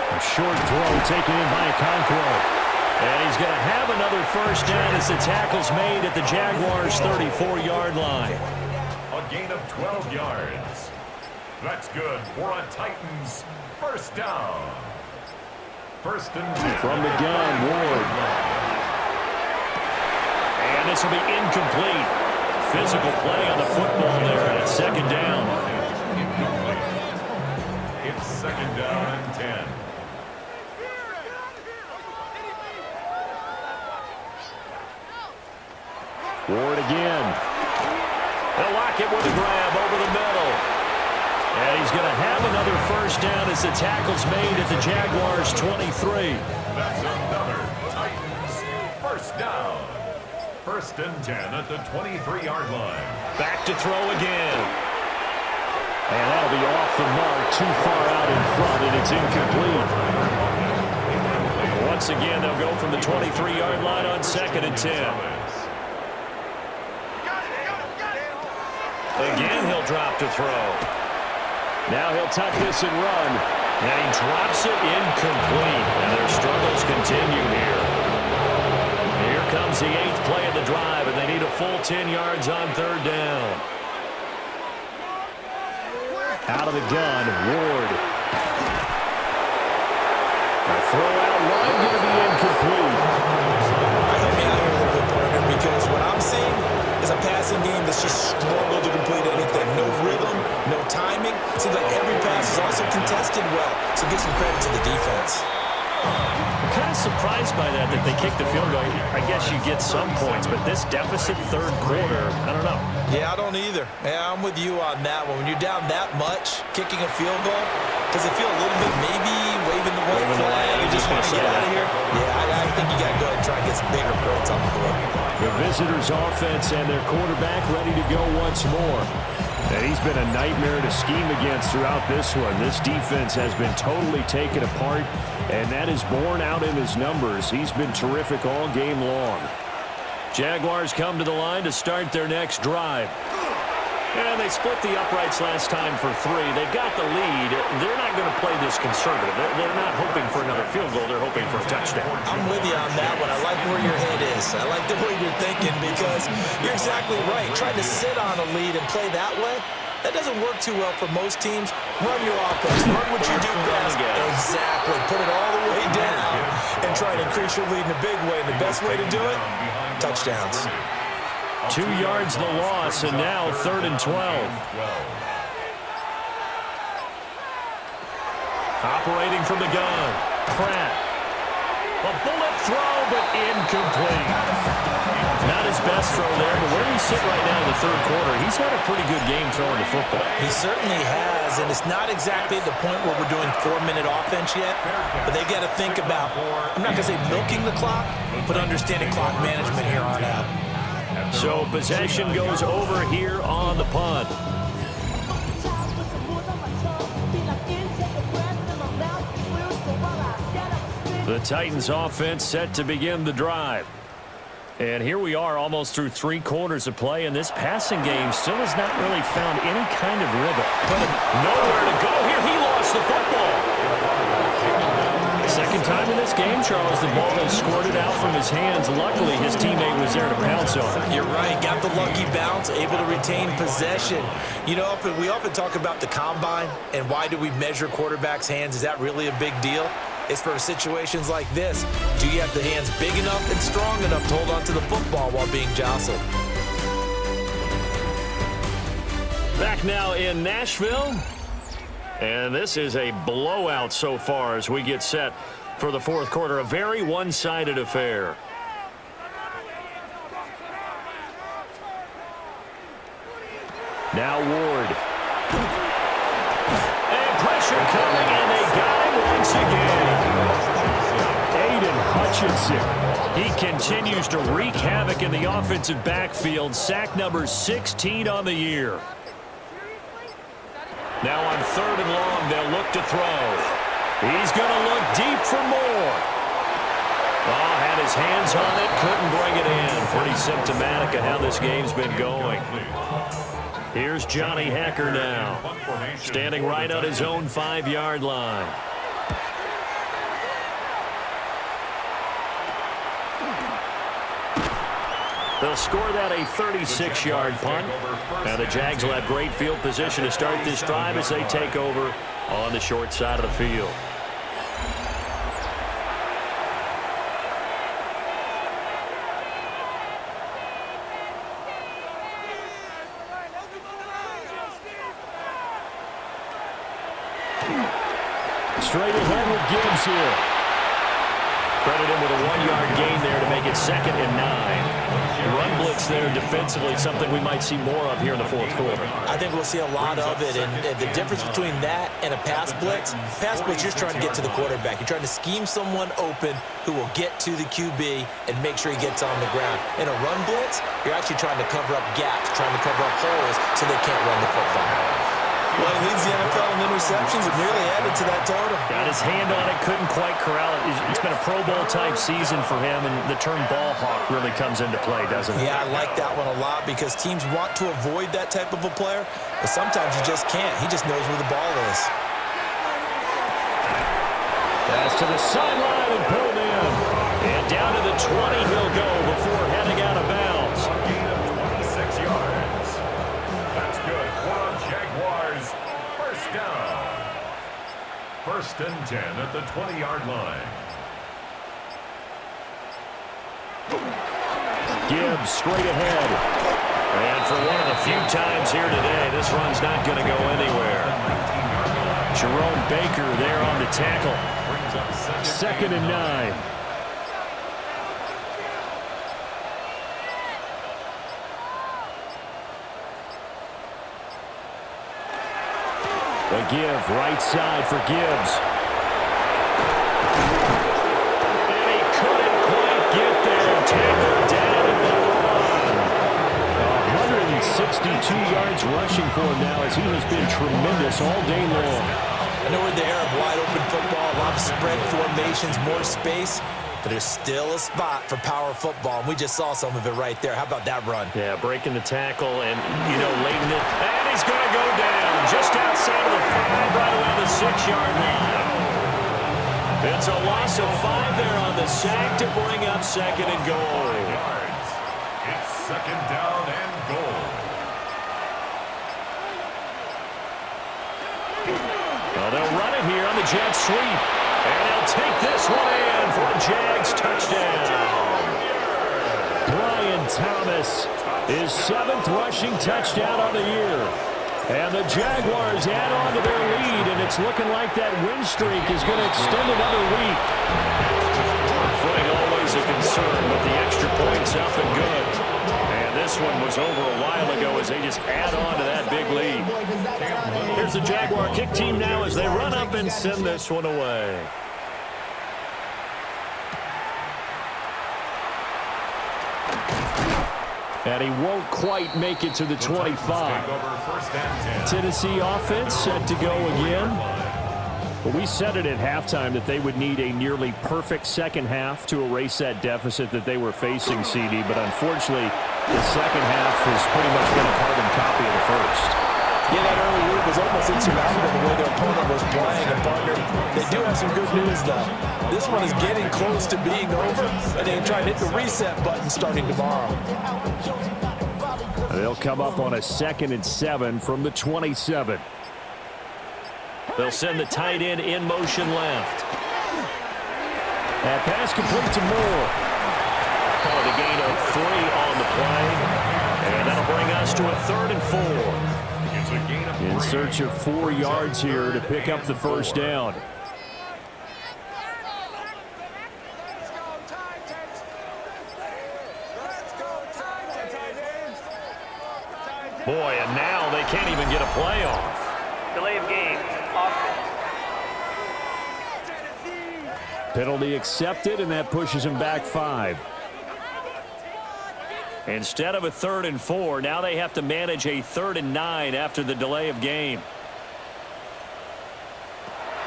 A short throw taken in by Okonkwo. And he's going to have another first down as the tackle's made at the Jaguars' 34-yard line. A gain of 12 yards. That's good for a Titans first down. 1st and 10. From the gun, Ward. And this will be incomplete. Physical play on the football there, and it's 2nd down. Incomplete. It's 2nd down and 10. Ward again. They'll lock it with a grab over the middle. And he's going to have another first down as the tackle's made at the Jaguars' 23. That's another Titans first down. 1st and 10 at the 23-yard line. Back to throw again. And that'll be off the mark, too far out in front, and it's incomplete. Once again, they'll go from the 23-yard line on 2nd and 10. Again, he'll drop to throw. Now he'll tuck this and run. And he drops it incomplete. And their struggles continue here. Here comes the 8th play of the drive, and they need a full 10 yards on 3rd down. Out of the gun, Ward. A throw out wide, going to be incomplete. Help me out here a little bit, partner, because what I'm seeing is a passing game that's just struggled to complete anything. No rhythm, no timing. Seems like every pass is also contested well. So give some credit to the defense. I'm kind of surprised by that they kicked the field goal. I guess you get some points, but this deficit 3rd quarter, I don't know. Yeah, I don't either. Yeah, I'm with you on that one. When you're down that much, kicking a field goal, does it feel a little bit maybe waving the white flag? You just want to get out of here? Yeah, I think you got to go ahead and try and get some bigger points on the board. The visitors' offense and their quarterback ready to go once more. And he's been a nightmare to scheme against throughout this one. This defense has been totally taken apart, and that is borne out in his numbers. He's been terrific all game long. Jaguars come to the line to start their next drive. And they split the uprights last time for 3. They've got the lead. They're not going to play this conservative. They're not hoping for another field goal. They're hoping for a touchdown. I'm with you on that one. I like where your head is. I like the way you're thinking because you're exactly right. Trying to sit on a lead and play that way, that doesn't work too well for most teams. Run your offense. Run what you do best. Exactly. Put it all the way down and try to increase your lead in a big way. And the best way to do it, touchdowns. 2 yards the loss, and now 3rd and 12. Operating from the gun, Pratt. A bullet throw, but incomplete. Not his best throw there, but where he's sitting right now in the 3rd quarter, he's had a pretty good game throwing the football. He certainly has, and it's not exactly at the point where we're doing 4-minute offense yet, but they got to think about, I'm not going to say milking the clock, but understanding clock management here on out. So possession goes over here on the punt. The Titans offense set to begin the drive. And here we are almost through 3 quarters of play, and this passing game still has not really found any kind of rhythm. Nowhere to go here. He lost the football. Second time in this game, Charles, the ball has squirted out from his hands. Luckily, his teammate was there to pounce on it. You're right. Got the lucky bounce, able to retain possession. You know, we often talk about the combine and why do we measure quarterbacks' hands. Is that really a big deal? It's for situations like this. Do you have the hands big enough and strong enough to hold on to the football while being jostled? Back now in Nashville. And this is a blowout so far as we get set for the fourth quarter. A very one-sided affair. Now Ward. And pressure coming, and they got him once again. Aiden Hutchinson. He continues to wreak havoc in the offensive backfield. Sack number 16 on the year. Now on 3rd and long, they'll look to throw. He's going to look deep for more. Oh, had his hands on it, couldn't bring it in. Pretty symptomatic of how this game's been going. Here's Johnny Hacker now, standing right on his own 5-yard line. They'll score that a 36-yard punt. Now the Jags will have great field position to start this drive as they take over on the short side of the field. Straight ahead with Gibbs here. Credit him with a 1-yard gain there to make it 2nd and 9. Run blitz there defensively, something we might see more of here in the fourth quarter. I think we'll see a lot of it, and the difference between that and a pass blitz, you're just trying to get to the quarterback. You're trying to scheme someone open who will get to the QB and make sure he gets on the ground. In a run blitz, you're actually trying to cover up gaps, trying to cover up holes so they can't run the football. Well, he leads the NFL in interceptions and nearly added to that total. Got his hand on it, couldn't quite corral it. It's been a Pro Bowl-type season for him, and the term ball hawk really comes into play, doesn't it? Yeah, I like that one a lot because teams want to avoid that type of a player, but sometimes you just can't. He just knows where the ball is. Pass to the sideline and pulled in. And down to the 20 he'll go before heading out of bounds. A gain of 26 yards. That's good for a Jaguars. First down. 1st and 10 at the 20-yard line. Gibbs straight ahead. And for one of the few times here today, this run's not going to go anywhere. Jerome Baker there on the tackle. 2nd and 9. The give, right side for Gibbs. And he couldn't quite get there. Tackled down at the line. 162 yards rushing for him now as he has been tremendous all day long. I know we're in the era of wide-open football, a lot of spread formations, more space, but there's still a spot for power football, and we just saw some of it right there. How about that run? Yeah, breaking the tackle and, late in it. And he's going to go down just outside of the 5, right around the 6-yard line. It's a loss of 5 there on the sack to bring up 2nd and goal. It's 2nd down and goal. Well, they'll run it here on the jet sweep. And they'll take this one in for a Jags touchdown. Brian Thomas, his 7th rushing touchdown on the year. And the Jaguars add on to their lead, and it's looking like that win streak is going to extend another week. Footing always a concern, but the extra point's up and good. And this one was over a while ago as they just add on to that big lead. Here's the Jaguar kick team now as they run up and send this one away. And he won't quite make it to the 25. Tennessee offense set to go again. Well, we said it at halftime that they would need a nearly perfect second half to erase that deficit that they were facing, CD. But unfortunately, the second half has pretty much been a carbon copy of the first. Yeah, that early lead was almost insurmountable the way their opponent was playing. And, partner, they do have some good news, though. This one is getting close to being over, and they can try to hit the reset button starting tomorrow. They'll come up on a 2nd and 7 from the 27. They'll send the tight end in motion left. That pass complete to Moore. Call it a gain of 3 on the play. And that'll bring us to a 3rd and 4. In search of 4 yards here to pick up the first down. Boy, and now they can't even get a play off. Delay of game. Offense. Penalty accepted, and that pushes him back 5. Instead of a 3rd and 4, now they have to manage a 3rd and 9 after the delay of game.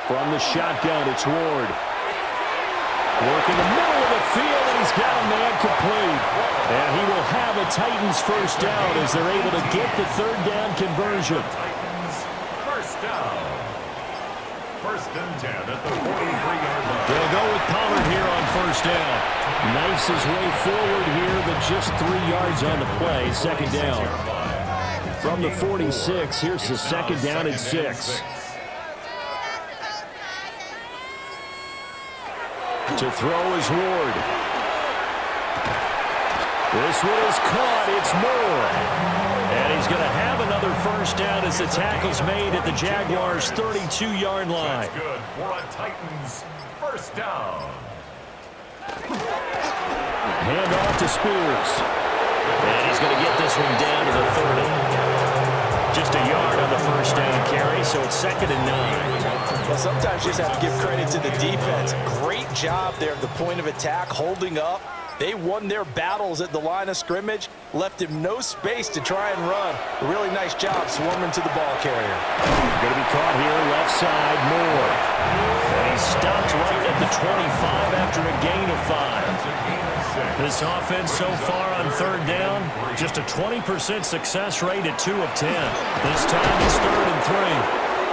From the shotgun, it's Ward. Work in the middle of the field, and he's got a man complete. And he will have a Titans first down as they're able to get the 3rd down conversion. First down. 1st and 10 at the 43-yard line. They'll go with Pollard here on first down. Knifes his way forward here, but just 3 yards on the play. 2nd down. From the 46, here's the 2nd down and 6. To throw is Ward. This one is caught. It's Moore. And he's going to have another first down as the tackle's made at the Jaguars' 32-yard line. That's good for a Titans first down. Hand off to Spears. And he's going to get this one down to the 30. Just a yard on the first down carry, so it's 2nd and 9. Well, sometimes you just have to give credit to the defense. Great job there at the point of attack, holding up. They won their battles at the line of scrimmage, left him no space to try and run. A really nice job swarming to the ball carrier. Going to be caught here, left side, Moore. And he's stopped right at the 25 after a gain of 5. This offense so far on 3rd down, just a 20% success rate at 2 of 10. This time it's 3rd and 3.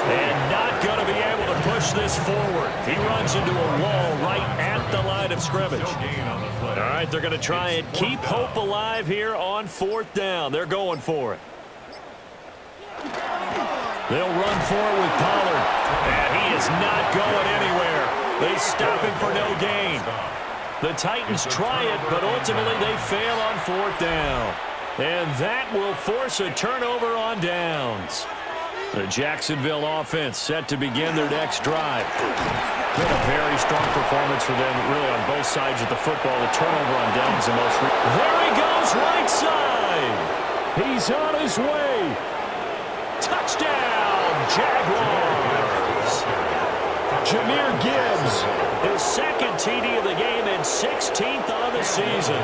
And not going to be able to push this forward. He runs into a wall right at the line of scrimmage. All right, they're going to try and keep hope alive here on 4th down. They're going for it. They'll run for it with Pollard. And he is not going anywhere. They stop him for no gain. The Titans try it, but ultimately they fail on 4th down. And that will force a turnover on downs. The Jacksonville offense set to begin their next drive. Been a very strong performance for them, really, on both sides of the football. The turnover on downs the most. There he goes, right side. He's on his way. Touchdown, Jaguars. Jahmyr Gibbs, his 2nd TD of the game and 16th on the season.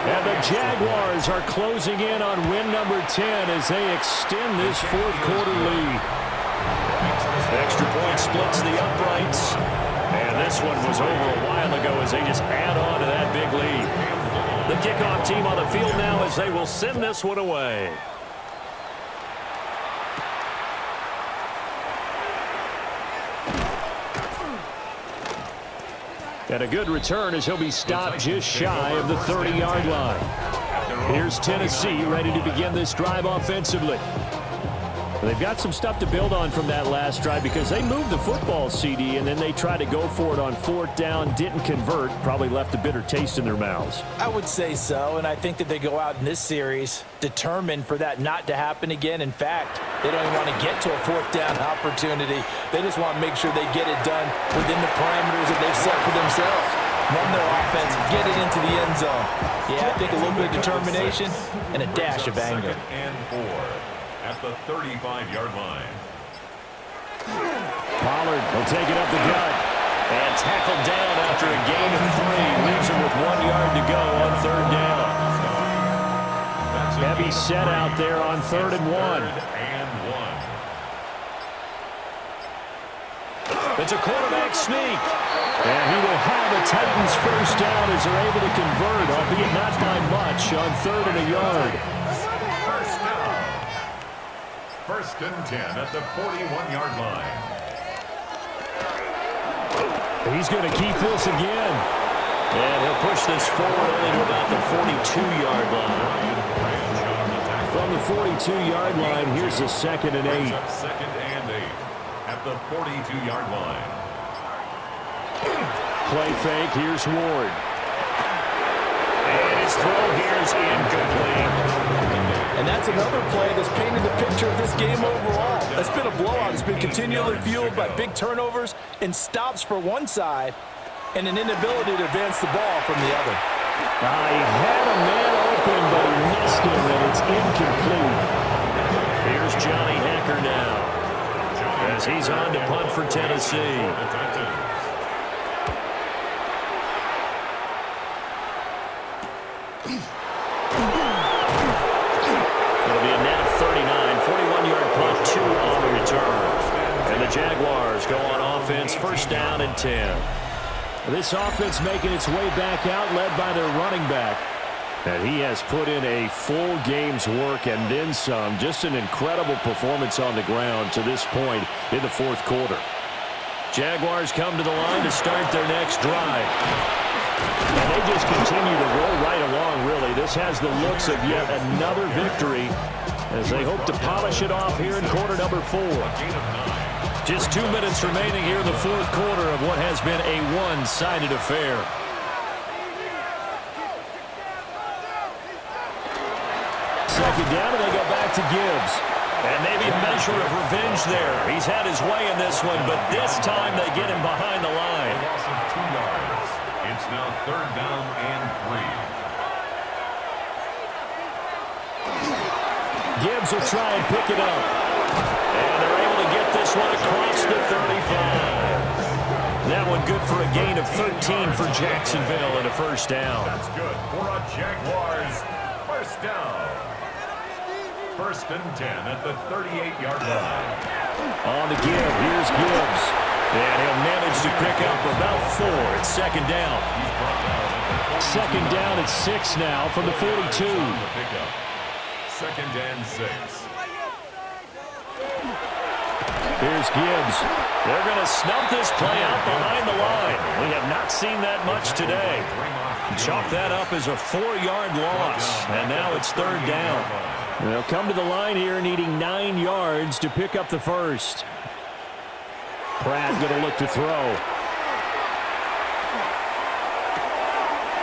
And the Jaguars are closing in on win number 10 as they extend this 4th quarter lead. Extra point splits the uprights. And this one was over a while ago as they just add on to that big lead. The kickoff team on the field now as they will send this one away. And a good return as he'll be stopped just shy of the 30-yard line. Here's Tennessee ready to begin this drive offensively. They've got some stuff to build on from that last drive because they moved the football, CD, and then they tried to go for it on 4th down, didn't convert, probably left a bitter taste in their mouths. I would say so, and I think that they go out in this series determined for that not to happen again. In fact, they don't even want to get to a 4th down opportunity. They just want to make sure they get it done within the parameters that they've set for themselves. Run their offense, get it into the end zone. Yeah, I think a little bit of determination and a dash of anger. 2nd and 4 at the 35-yard line. Pollard will take it up the gut. And tackled down after a gain of 3. Leaves him with 1 yard to go on 3rd down. Heavy set out there on 3rd and 1. It's a quarterback sneak. And he will have a Titans first down as they're able to convert, albeit not by much, on 3rd and a yard. First down. 1st and 10 at the 41-yard line. He's going to keep this again. And he'll push this forward only to about the 42-yard line. From the 42-yard line, here's a 2nd and 8. 2nd and 8 at the 42-yard line. Play fake, here's Ward. And his throw here is incomplete. And that's another play that's painted the picture of this game overall. It's been a blowout. It's been continually fueled by big turnovers and stops for one side and an inability to advance the ball from the other. He had a man open, but he missed him, and it's incomplete. Here's Johnny Hacker now as he's on to punt for Tennessee. It'll be a net of 39, 41-yard punt, 2 on the return. And the Jaguars go on offense, 1st down and 10. This offense making its way back out, led by their running back. And he has put in a full game's work and then some. Just an incredible performance on the ground to this point in the 4th quarter. Jaguars come to the line to start their next drive. And they just continue to roll right along, really. This has the looks of yet another victory as they hope to polish it off here in quarter number 4. Just 2 minutes remaining here in the 4th quarter of what has been a one-sided affair. Second down, and they go back to Gibbs. And maybe a measure of revenge there. He's had his way in this one, but this time they get him behind the line. Loss of 2 yards. It's now 3rd down and 3. Gibbs will try and pick it up. And they're able to get this one across the 35. That one good for a gain of 13 for Jacksonville and a 1st down. That's good for a Jaguars 1st down. 1st and 10 at the 38-yard line. On the give, here's Gibbs. And he'll manage to pick up about 4. It's 2nd down. 2nd down at 6 now from the 42. 2nd and 6. Here's Gibbs. They're going to snub this play out behind the line. We have not seen that much today. Chalk that up as a 4-yard loss. And now it's 3rd down. They'll come to the line here needing 9 yards to pick up the 1st. Pratt going to look to throw.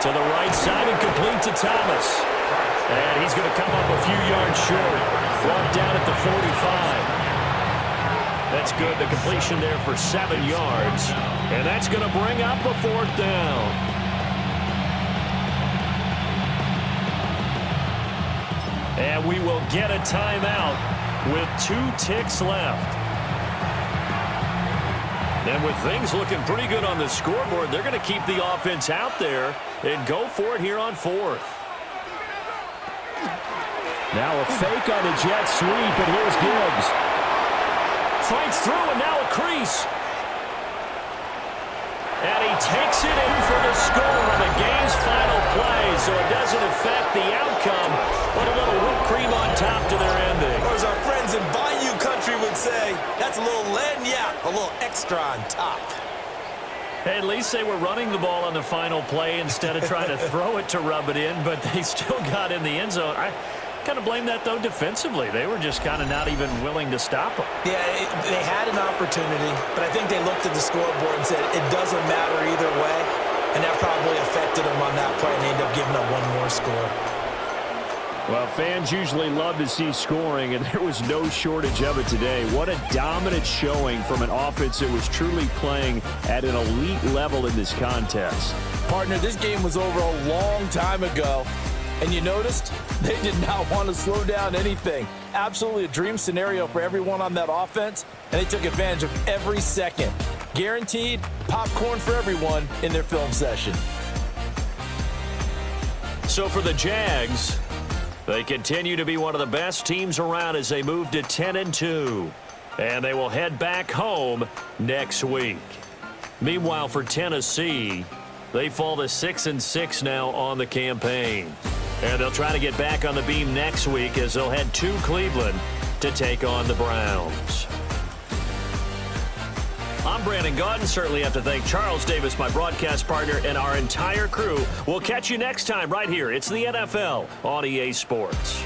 To the right side and complete to Thomas. And he's going to come up a few yards short. Brought down at the 45. That's good. The completion there for 7 yards. And that's going to bring up a 4th down. And we will get a timeout with 2 ticks left. And with things looking pretty good on the scoreboard, they're going to keep the offense out there and go for it here on 4th. Now a fake on a jet sweep, and here's Gibbs. Fights through, and now a crease. And he takes it in for the score on the game's final play, so it doesn't affect the outcome, but a little whipped cream on top to their ending. Or as our friends in Bayou Country would say, that's a little lagniappe, a little extra on top. Hey, at least they were running the ball on the final play instead of trying to throw it to rub it in, but they still got in the end zone. I kind of blame that, though, defensively. They were just kind of not even willing to stop them. Yeah, they had an opportunity, but I think they looked at the scoreboard and said it doesn't matter either way, and that probably affected them on that play, and they ended up giving up one more score. Well, fans usually love to see scoring, and there was no shortage of it today. What a dominant showing from an offense that was truly playing at an elite level in this contest. Partner, this game was over a long time ago. And you noticed they did not want to slow down anything. Absolutely a dream scenario for everyone on that offense, and they took advantage of every second. Guaranteed popcorn for everyone in their film session. So for the Jags, they continue to be one of the best teams around as they move to 10-2. and they will head back home next week. Meanwhile, for Tennessee, they fall to 6-6 now on the campaign. And they'll try to get back on the beam next week as they'll head to Cleveland to take on the Browns. I'm Brandon Gaudin. Certainly have to thank Charles Davis, my broadcast partner, and our entire crew. We'll catch you next time right here. It's the NFL on EA Sports.